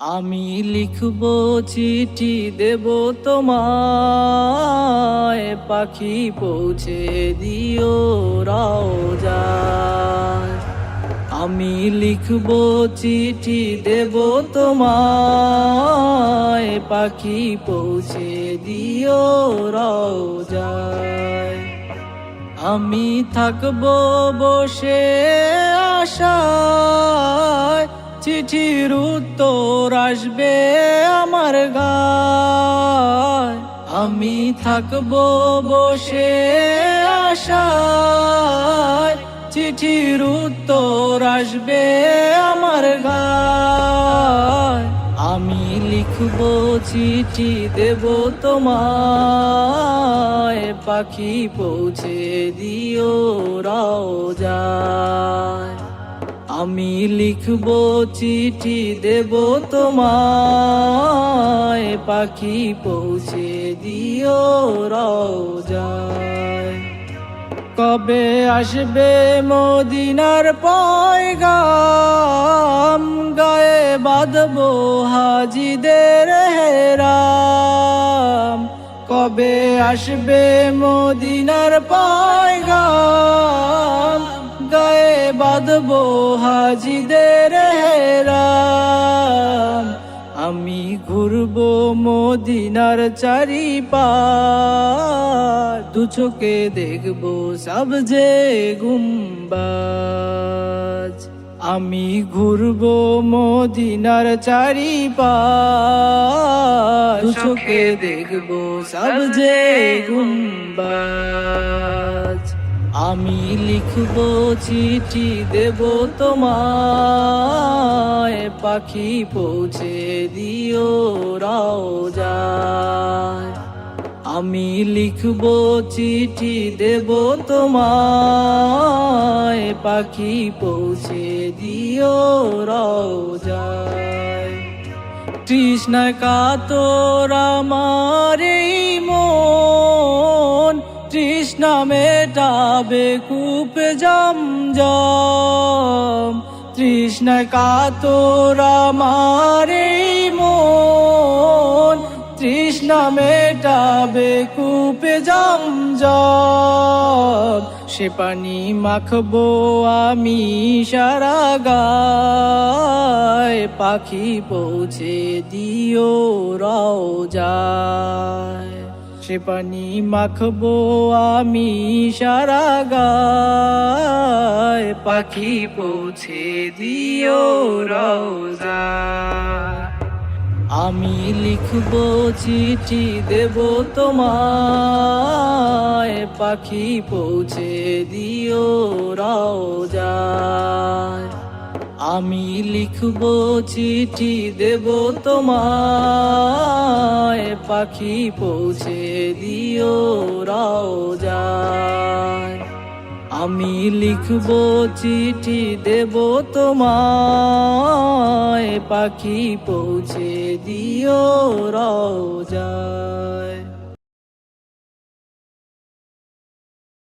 আমি লিখব চিঠি দেব তোমায়, পাখি পৌঁছে দিও রওজায়। আমি লিখব চিঠি দেব তোমায়, পাখি পৌঁছে দিও রওজায়। আমি থাকব বসে আশায়, চিঠির উত্তর আসবে আমার গায়। আমি থাকব বসে আশায়, চিঠির উত্তর আসবে আমার গায়। আমি লিখব চিঠি দেব তোমায়, পাখি পৌঁছে দিও রওজায়। আমি লিখব চিঠি দেব তোমায়, পাখি পৌঁছে দিও রওজায়। কবে আসবে মদিনার পয়গাম, গায়ে বাঁধবো হাজিদের হেরাম। কবে আসবে মদিনার পয়গাম, গায়ে বাঁধবো হাজিদের হেরাম। আমি ঘুরবো মদিনার চারিপার, দু চোখে দেখবো সবজে গুম্বাজ। আমি ঘুরবো মদিনার চারিপার, দু চোখে দেখবো সবজে গুম্বাজ। আমি লিখব চিঠি দেব তোমায়, পাখি পৌঁছে দিও রওজায়। আমি লিখব চিঠি দেব তোমায়, পাখি পৌঁছে দিও রওজায়। তৃষ্ণায় কাতর আমার এই মন, তৃষ্ণা মেটাবে কূপ জমজম। তৃষ্ণায় কাতর আমার এই মন, তৃষ্ণা মেটাবে কূপ জমজম। সে পানি মাখবো আমি সারা গায়, পাখি পৌঁছে দিও রওজায়। সে পানি মাখবো আমি সারা গায়, পাখি পৌঁছে দিও রওজায়। আমি লিখব চিঠি দেব তোমায়, পাখি পৌঁছে দিও রওজায়। আমি লিখব চিঠি দেব তোমায়, পাখি পৌঁছে দিও রওজায়। আমি লিখব চিঠি দেব তোমায়, পাখি পৌঁছে দিও রওজায়।